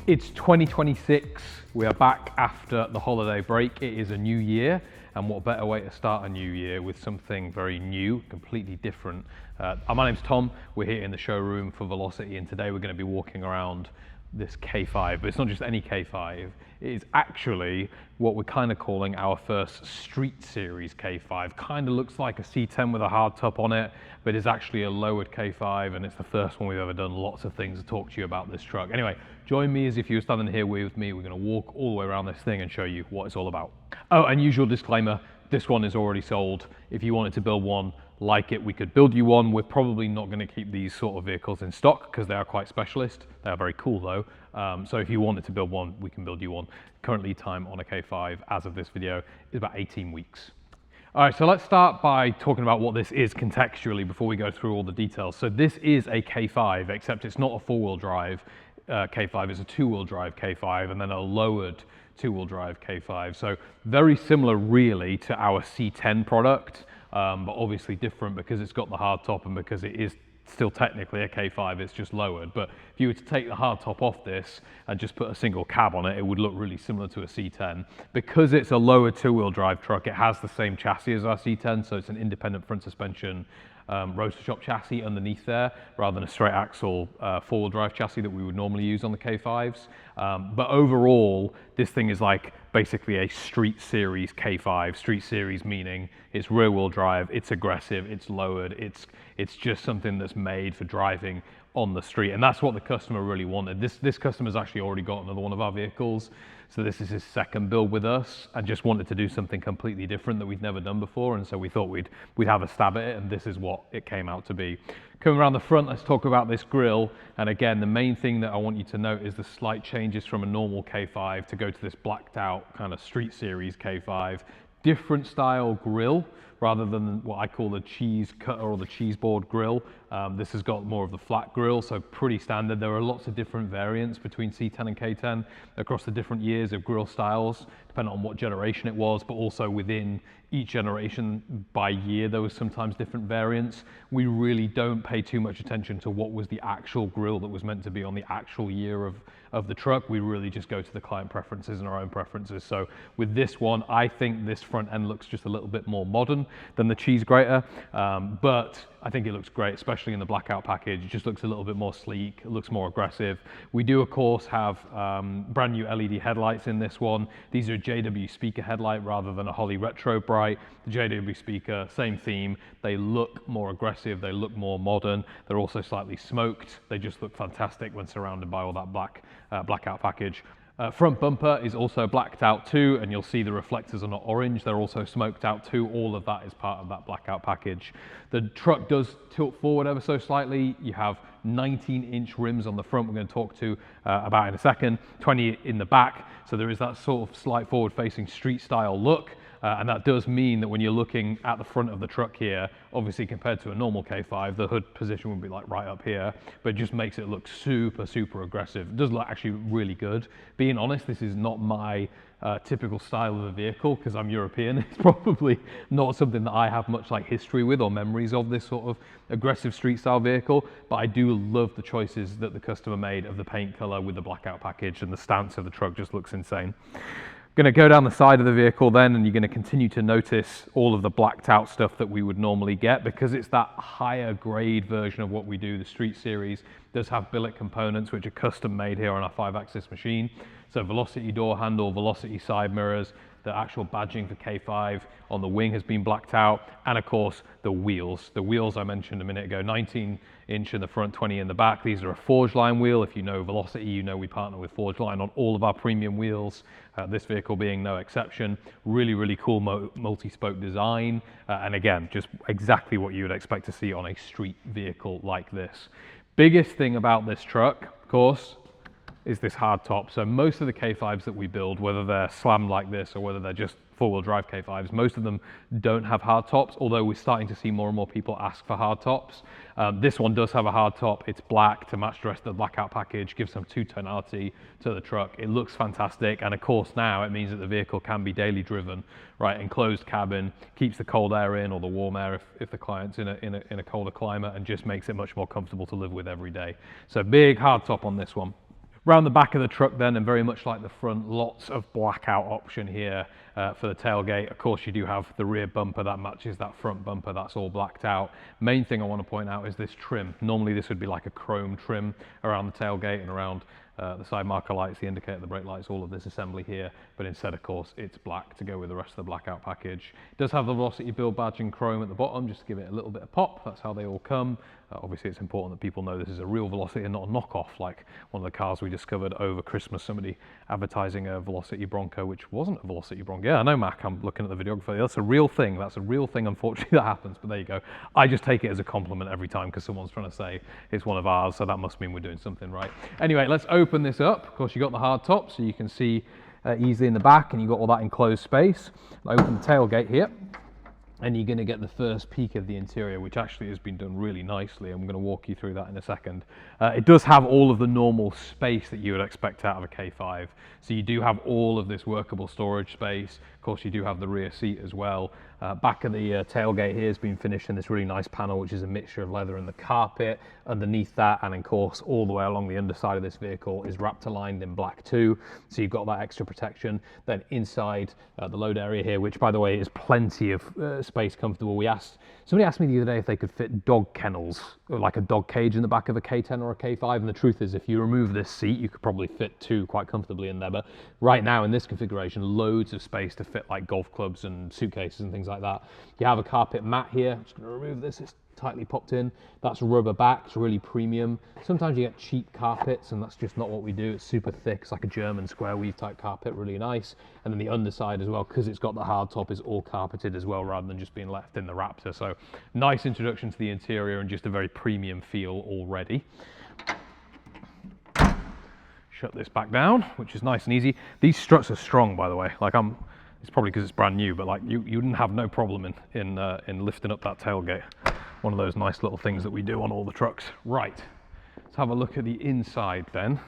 It's 2026. We are back after the holiday break. It is a new year, and what better way to start a new year with something very new, completely different. My name's Tom. We're here in the showroom for Velocity, and today we're going to be walking around this K5, but it's not just any K5. It is actually what we're kind of calling our first street series K5. Kind of looks like a C10 with a hard top on it, but it's actually a lowered K5, and it's the first one we've ever done. Lots of things to talk to you about this truck. Anyway, join me as if you were standing here with me. We're going to walk all the way around this thing and show you what it's all about. Oh, and usual disclaimer, this one is already sold. If you wanted to build one like it, we could build you one. We're probably not going to keep these sort of vehicles in stock because they are quite specialist. They are very cool though. So if you wanted to build one, we can build you one. Currently time on a K5 as of this video is about 18 weeks. All right, so let's start by talking about what this is contextually before we go through all the details. So this is a K5, except it's not a four-wheel drive K5, it's a two-wheel drive K5 and then a lowered two-wheel drive K5. So very similar really to our C10 product, but obviously different because it's got the hard top and because it is still technically a K5, it's just lowered. But if you were to take the hard top off this and just put a single cab on it, it would look really similar to a C10. Because it's a lowered two-wheel drive truck, it has the same chassis as our C10, so it's an independent front suspension rotor shop chassis underneath there rather than a straight axle four-wheel drive chassis that we would normally use on the K5s. But overall, this thing is like basically a street series K5. Street series meaning it's rear wheel drive, it's aggressive, it's lowered, it's just something that's made for driving on the street, and that's what the customer really wanted. This customer's actually already got another one of our vehicles, so this is his second build with us, and just wanted to do something completely different that we've never done before, and so we thought we'd have a stab at it, and this is what it came out to be. Coming around the front, let's talk about this grille, and again, the main thing that I want you to note is the slight changes from a normal K5 to go to this blacked out kind of street series K5. Different style grille rather than what I call the cheese cutter or the cheese board grille. This has got more of the flat grille, so pretty standard. There are lots of different variants between C10 and K10 across the different years of grille styles, depending on what generation it was, but also within each generation by year, there was sometimes different variants. We really don't pay too much attention to what was the actual grille that was meant to be on the actual year of the truck. We really just go to the client preferences and our own preferences. So with this one, I think this front end looks just a little bit more modern than the cheese grater, but I think it looks great, especially in the blackout package. It just looks a little bit more sleek, it looks more aggressive. We do, of course, have brand new LED headlights in this one. These are a JW speaker headlight rather than a Holley Retro Bright. The JW speaker, same theme. They look more aggressive, they look more modern. They're also slightly smoked. They just look fantastic when surrounded by all that blackout package. Front bumper is also blacked out too, and you'll see the reflectors are not orange, they're also smoked out too. All of that is part of that blackout package. The truck does tilt forward ever so slightly. You have 19-inch rims on the front, we're going to talk to about in a second, 20 in the back, so there is that sort of slight forward-facing street style look. And that does mean that when you're looking at the front of the truck here, obviously compared to a normal K5, the hood position would be like right up here, but it just makes it look super, super aggressive. It does look actually really good. Being honest, this is not my typical style of a vehicle because I'm European. It's probably not something that I have much like history with or memories of, this sort of aggressive street style vehicle, but I do love the choices that the customer made of the paint color with the blackout package, and the stance of the truck just looks insane. Going to go down the side of the vehicle then, and you're going to continue to notice all of the blacked out stuff that we would normally get because it's that higher grade version of what we do. The Street Series does have billet components which are custom made here on our 5-axis machine. So Velocity door handle, Velocity side mirrors, the actual badging for K5 on the wing has been blacked out, and of course the wheels. The wheels I mentioned a minute ago, 19-inch in the front, 20 in the back. These are a Forge Line wheel. If you know Velocity, you know we partner with Forge Line on all of our premium wheels, this vehicle being no exception. Really, really cool multi-spoke design, and again, just exactly what you would expect to see on a street vehicle like this. Biggest thing about this truck, of course, is this hard top. So most of the K5s that we build, whether they're slammed like this or whether they're just four-wheel drive K5s, most of them don't have hard tops, although we're starting to see more and more people ask for hard tops. This one does have a hard top. It's black to match the rest of the blackout package, gives some two-tonality to the truck. It looks fantastic, and of course now it means that the vehicle can be daily driven, right? Enclosed cabin, keeps the cold air in or the warm air if the client's in a colder climate, and just makes it much more comfortable to live with every day. So big hard top on this one. Around the back of the truck then, and very much like the front, lots of blackout option here for the tailgate. Of course, you do have the rear bumper that matches that front bumper, that's all blacked out. Main thing I want to point out is this trim. Normally this would be like a chrome trim around the tailgate and around the side marker lights, the indicator, the brake lights, all of this assembly here, but instead of course it's black to go with the rest of the blackout package. It does have the Velocity build badge in chrome at the bottom just to give it a little bit of pop. That's how they all come. Obviously it's important that people know this is a real Velocity and not a knockoff like one of the cars we discovered over Christmas, somebody advertising a Velocity Bronco which wasn't a Velocity Bronco. Yeah, I know, Mac, I'm looking at the videographer. That's a real thing, unfortunately, that happens, but there you go. I just take it as a compliment every time because someone's trying to say it's one of ours, so that must mean we're doing something right. Anyway, let's open this up. Of course, you got the hard top so you can see easily in the back, and you've got all that enclosed space. I'll open the tailgate here, and you're going to get the first peek of the interior, which actually has been done really nicely. I'm going to walk you through that in a second. It does have all of the normal space that you would expect out of a K5. So you do have all of this workable storage space. Of course, you do have the rear seat as well. Back of the tailgate here has been finished in this really nice panel, which is a mixture of leather and the carpet. Underneath that, and of course, all the way along the underside of this vehicle is Raptor lined in black too. So you've got that extra protection. Then inside the load area here, which by the way is plenty of space comfortable. Somebody asked me the other day if they could fit dog kennels, or like a dog cage in the back of a K10 or a K5, and the truth is if you remove this seat you could probably fit two quite comfortably in there, but right now in this configuration loads of space to fit like golf clubs and suitcases and things like that. You have a carpet mat here. I'm just going to remove this, it's tightly popped in. That's rubber back, it's really premium. Sometimes you get cheap carpets and that's just not what we do. It's super thick, it's like a German square weave type carpet, really nice. And then the underside as well, because it's got the hard top, is all carpeted as well rather than just being left in the Raptor. So nice introduction to the interior and just a very premium feel already. Shut this back down, which is nice and easy. These struts are strong, by the way. Like it's probably because it's brand new, but like you wouldn't have no problem in lifting up that tailgate. One of those nice little things that we do on all the trucks. Right, let's have a look at the inside then.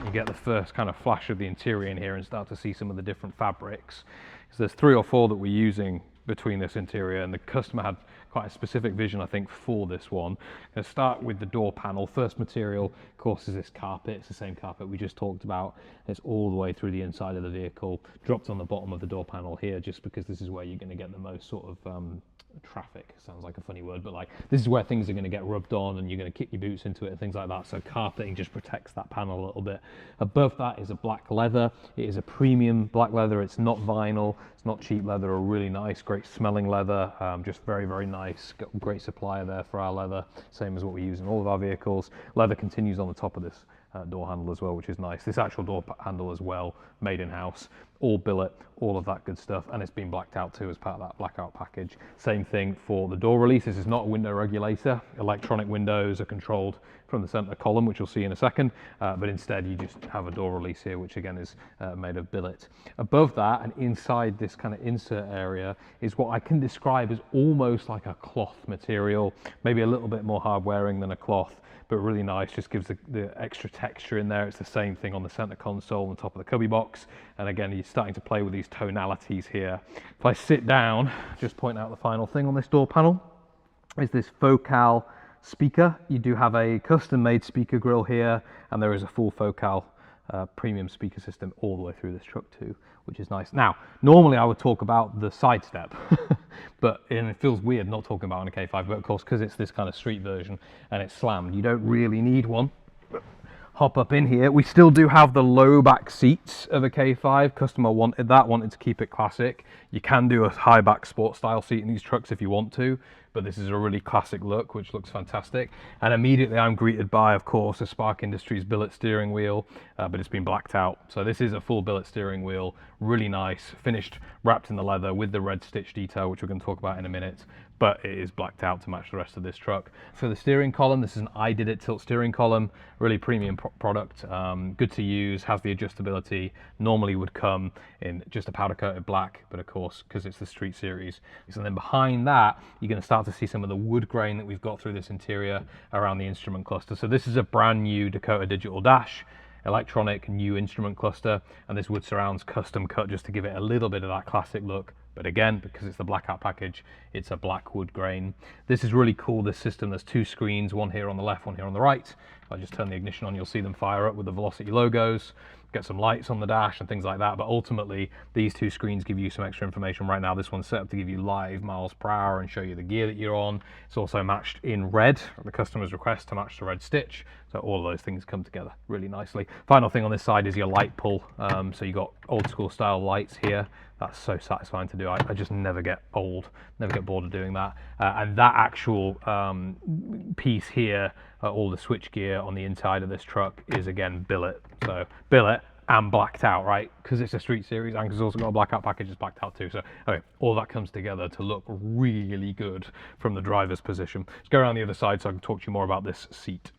You get the first kind of flash of the interior in here and start to see some of the different fabrics. So there's 3 or 4 that we're using between this interior, and the customer had quite a specific vision, I think, for this one. Let's start with the door panel. First material, of course, is this carpet. It's the same carpet we just talked about. It's all the way through the inside of the vehicle, dropped on the bottom of the door panel here, just because this is where you're going to get the most sort of traffic. Sounds like a funny word, but like this is where things are going to get rubbed on and you're going to kick your boots into it and things like that. So carpeting just protects that panel a little bit. Above that is a black leather. It is a premium black leather. It's not vinyl. It's not cheap leather, or really nice, great smelling leather. Just very, very nice. Got a great supplier there for our leather, same as what we use in all of our vehicles. Leather continues on the top of this door handle as well, which is nice. This actual door handle as well, made in-house, all billet, all of that good stuff, and it's been blacked out too as part of that blackout package. Same thing for the door release. This is not a window regulator. Electronic windows are controlled from the center column, which you'll see in a second, but instead you just have a door release here, which again is made of billet. Above that and inside this kind of insert area is what I can describe as almost like a cloth material, maybe a little bit more hard wearing than a cloth, but really nice, just gives the extra texture in there. It's the same thing on the center console on the top of the cubby box, and again you're starting to play with these tonalities here. If I sit down, just point out the final thing on this door panel is this Focal speaker. You do have a custom made speaker grill here, and there is a full Focal premium speaker system all the way through this truck too, which is nice. Now, normally I would talk about the side step, and it feels weird not talking about on a K5, but of course, because it's this kind of street version and it's slammed, you don't really need one. Hop up in here. We still do have the low back seats of a K5. Customer wanted that, wanted to keep it classic. You can do a high back sport style seat in these trucks if you want to, but this is a really classic look, which looks fantastic. And immediately I'm greeted by, of course, a Spark Industries billet steering wheel, but it's been blacked out. So this is a full billet steering wheel, really nice, finished, wrapped in the leather with the red stitch detail, which we're going to talk about in a minute, but it is blacked out to match the rest of this truck. For the steering column, this is an I Did It tilt steering column, really premium product, good to use, has the adjustability, normally would come in just a powder coated black, but of course, because it's the Street Series. And then behind that, you're going to start to see some of the wood grain that we've got through this interior around the instrument cluster. So this is a brand new Dakota digital dash, electronic new instrument cluster, and this wood surrounds custom cut just to give it a little bit of that classic look. But again, because it's the blackout package, it's a black wood grain. This is really cool, this system. There's 2 screens, one here on the left, one here on the right. If I just turn the ignition on, you'll see them fire up with the Velocity logos, get some lights on the dash and things like that. But ultimately, these two screens give you some extra information. Right now, this one's set up to give you live miles per hour and show you the gear that you're on. It's also matched in red, the customer's request to match the red stitch. So all of those things come together really nicely. Final thing on this side is your light pull. So you got old school style lights here. That's so satisfying to do. I just never get bored of doing that. And that actual piece here, all the switch gear on the inside of this truck is again billet. So billet and blacked out, right? Because it's a street series and because it's also got a blackout package, it's blacked out too. So anyway, all that comes together to look really good from the driver's position. Let's go around the other side so I can talk to you more about this seat.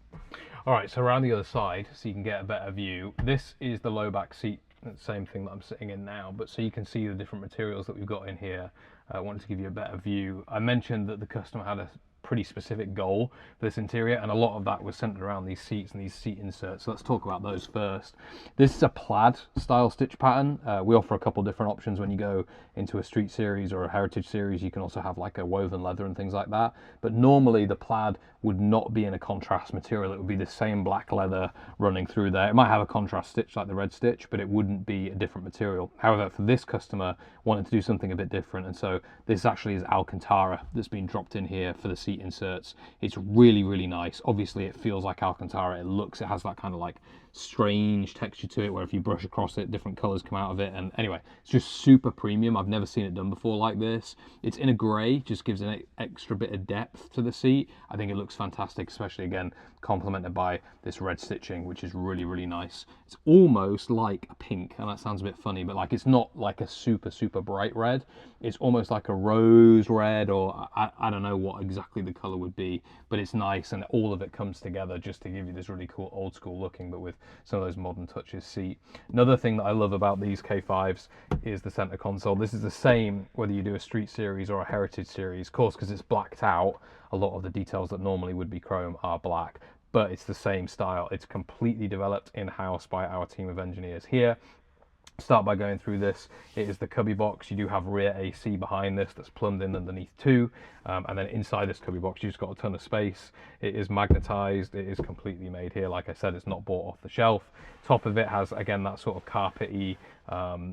All right, so around the other side so you can get a better view. This is the low back seat. It's the same thing that I'm sitting in now, but so you can see the different materials that we've got in here. I wanted to give you a better view. I mentioned that the customer had a pretty specific goal for this interior, and a lot of that was centered around these seats and these seat inserts. So let's talk about those first. This is a plaid style stitch pattern. We offer a couple different options when you go into a street series or a heritage series. You can also have like a woven leather and things like that, but normally the plaid would not be in a contrast material. It would be the same black leather running through there. It might have a contrast stitch like the red stitch, but it wouldn't be a different material. However, for this customer, wanted to do something a bit different, and so this actually is Alcantara that's been dropped in here for the seat inserts. It's really, really nice. Obviously, it feels like Alcantara. It has that kind of like strange texture to it where if you brush across it, different colors come out of it. And anyway, it's just super premium. I've never seen it done before like this. It's in a gray, just gives an extra bit of depth to the seat. I think it looks fantastic, especially again complemented by this red stitching, which is really, really nice. It's almost like a pink, and that sounds a bit funny, but like it's not like a super bright red. It's almost like a rose red, or I don't know what exactly the color would be, but it's nice, and all of it comes together just to give you this really cool old school looking, but with some of those modern touches seat. Another thing that I love about these K5s is the center console. This is the same whether you do a street series or a heritage series. Of course, because it's blacked out, a lot of the details that normally would be chrome are black, but it's the same style. It's completely developed in-house by our team of engineers here. Start by going through this. It is the cubby box. You do have rear AC behind this that's plumbed in underneath too, and then inside this cubby box you've just got a ton of space. It is magnetized. It is completely made here. Like I said, it's not bought off the shelf. Top of it has again that sort of carpety,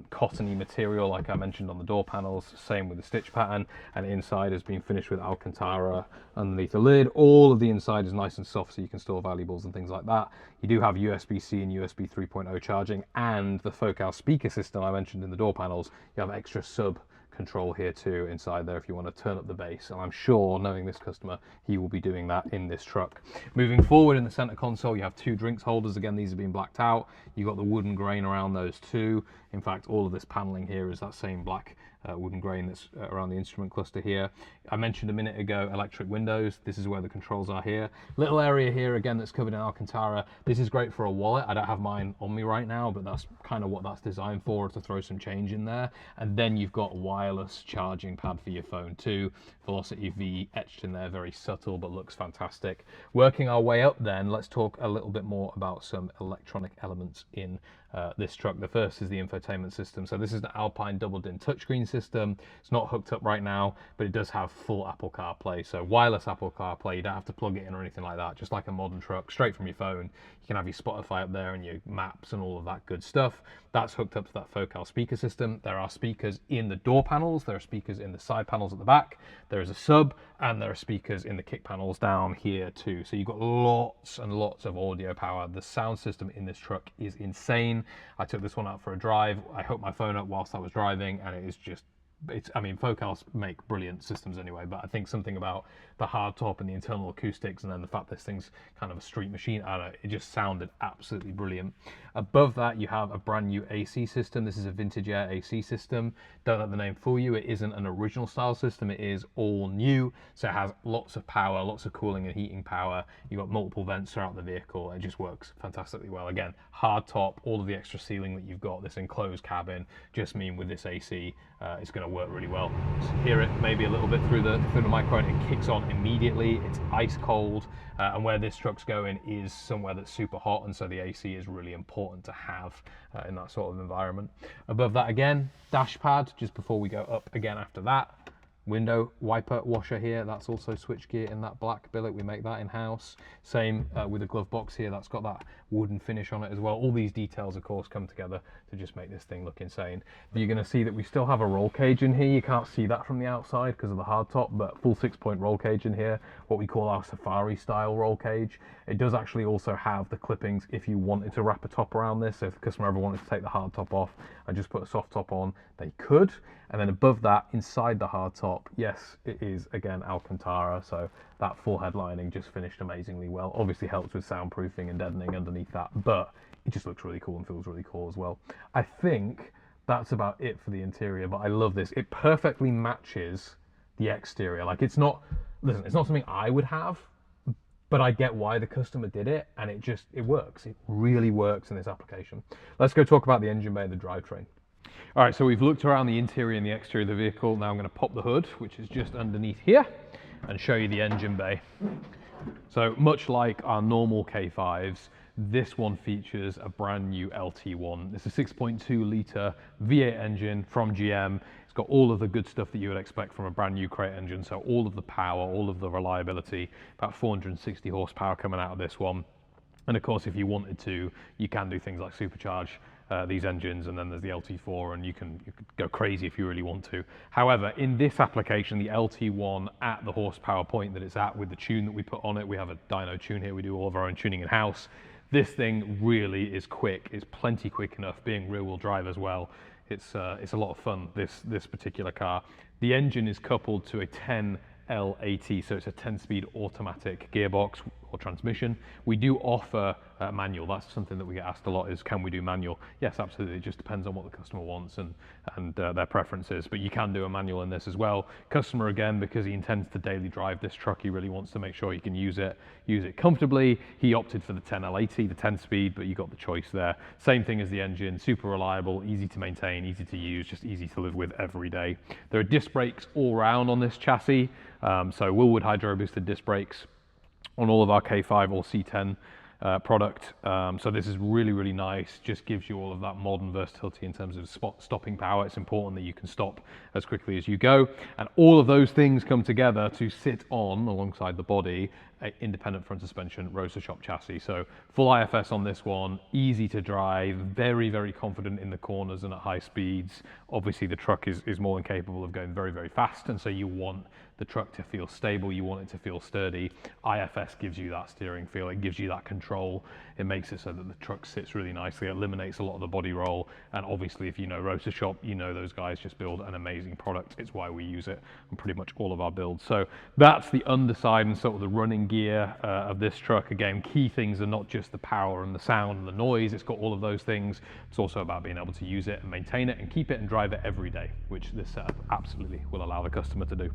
cottony material like I mentioned on the door panels. Same with the stitch pattern, and inside has been finished with Alcantara underneath the lid. All of the inside is nice and soft so you can store valuables and things like that. You do have USB-C and USB 3.0 charging, and the Focal speaker system I mentioned in the door panels. You have extra sub control here too inside there if you want to turn up the bass, and I'm sure, knowing this customer, he will be doing that in this truck. Moving forward, in the center console you have two drinks holders. Again, these have been blacked out. You've got the wooden grain around those too. In fact, all of this paneling here is that same black wooden grain that's around the instrument cluster here. I mentioned a minute ago electric windows. This is where the controls are here. Little area here again that's covered in Alcantara. This is great for a wallet. I don't have mine on me right now, but that's kind of what that's designed for, to throw some change in there. And then you've got wireless charging pad for your phone too. Velocity V etched in there, very subtle but looks fantastic. Working our way up then, let's talk a little bit more about some electronic elements in this truck. The first is the infotainment system. So this is the Alpine double-din touchscreen system. It's not hooked up right now, but it does have full Apple CarPlay. So wireless Apple CarPlay, you don't have to plug it in or anything like that. Just like a modern truck, straight from your phone. You can have your Spotify up there and your maps and all of that good stuff. That's hooked up to that Focal speaker system. There are speakers in the door panels. There are speakers in the side panels at the back. There is a sub, and there are speakers in the kick panels down here too. So you've got lots and lots of audio power. The sound system in this truck is insane. I took this one out for a drive. I hooked my phone up whilst I was driving, and it is just, I mean, Focals make brilliant systems anyway, but I think something about the hard top and the internal acoustics, and then the fact this thing's kind of a street machine, I don't know, it just sounded absolutely brilliant. Above that, you have a brand new AC system. This is a vintage air AC system. Don't let the name fool you. It isn't an original style system. It is all new. So it has lots of power, lots of cooling and heating power. You've got multiple vents throughout the vehicle. It just works fantastically well. Again, hard top, all of the extra sealing that you've got, this enclosed cabin, just mean with this AC, it's going to work really well. Just hear it maybe a little bit through the microphone. It kicks on immediately. It's ice cold, and where this truck's going is somewhere that's super hot, and so the AC is really important to have in that sort of environment. Above that again, dash pad, just before we go up again after that. window wiper washer here, that's also switchgear in that black billet. We make that in-house. Same with the glove box here, that's got that wooden finish on it as well. All these details, of course, come together to just make this thing look insane. You're going to see that we still have a roll cage in here. You can't see that from the outside because of the hardtop, but full 6-point roll cage in here, what we call our safari style roll cage. It does actually also have the clippings if you wanted to wrap a top around this. So if the customer ever wanted to take the hard top off and just put a soft top on, they could. And then above that, inside the hard top, yes, it is again Alcantara, so that full head lining just finished amazingly well. Obviously helps with soundproofing and deadening underneath that, but it just looks really cool and feels really cool as well. I think that's about it for the interior, but I love this. It perfectly matches the exterior. Like, it's not, listen, it's not something I would have, but I get why the customer did it, and it works. It really works in this application. Let's go talk about the engine bay and the drivetrain. All right, so we've looked around the interior and the exterior of the vehicle. Now I'm going to pop the hood, which is just underneath here, and show you the engine bay. So much like our normal K5s, this one features a brand new LT1. It's a 6.2 litre V8 engine from GM. It's got all of the good stuff that you would expect from a brand new crate engine. So all of the power, all of the reliability, about 460 horsepower coming out of this one. And of course, if you wanted to, you can do things like supercharge these engines, and then there's the LT4, and you could go crazy if you really want to. However, in this application, the LT1 at the horsepower point that it's at with the tune that we put on it, we have a dyno tune here, we do all of our own tuning in-house. This thing really is quick, it's plenty quick enough, being rear-wheel drive as well. It's a lot of fun, this particular car. The engine is coupled to a 10L80, so it's a 10-speed automatic gearbox or transmission. We do offer manual. That's something that we get asked a lot, is can we do manual? Yes, absolutely. It just depends on what the customer wants and their preferences, but you can do a manual in this as well. Customer, again, because he intends to daily drive this truck, he really wants to make sure he can use it comfortably. He opted for the 10L80, the 10-speed, but you got the choice there. Same thing as the engine, super reliable, easy to maintain, easy to use, just easy to live with every day. There are disc brakes all round on this chassis, so Willwood hydro boosted disc brakes on all of our K5 or C10 product. So this is really, really nice. Just gives you all of that modern versatility in terms of stopping power. It's important that you can stop as quickly as you go. And all of those things come together to sit on, alongside the body, an independent front suspension roadster shop chassis. So full IFS on this one, easy to drive, very, very confident in the corners and at high speeds. Obviously the truck is more than capable of going very, very fast, and so you want the truck to feel stable, you want it to feel sturdy. IFS gives you that steering feel, it gives you that control. It makes it so that the truck sits really nicely, it eliminates a lot of the body roll, and obviously if you know roadster shop, you know those guys just build an amazing product. It's why we use it on pretty much all of our builds. So that's the underside and sort of the running gear of this truck. Again, key things are not just the power and the sound and the noise, it's got all of those things. It's also about being able to use it and maintain it and keep it and drive it every day, which this setup absolutely will allow the customer to do.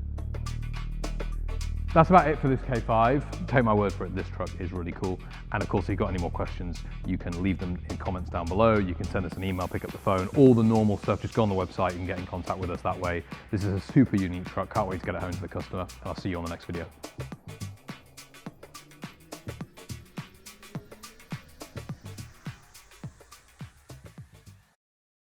That's about it for this K5. Take my word for it, this truck is really cool. And of course, if you've got any more questions, you can leave them in comments down below. You can send us an email, pick up the phone, all the normal stuff. Just go on the website, you can get in contact with us that way. This is a super unique truck. Can't wait to get it home to the customer. And I'll see you on the next video.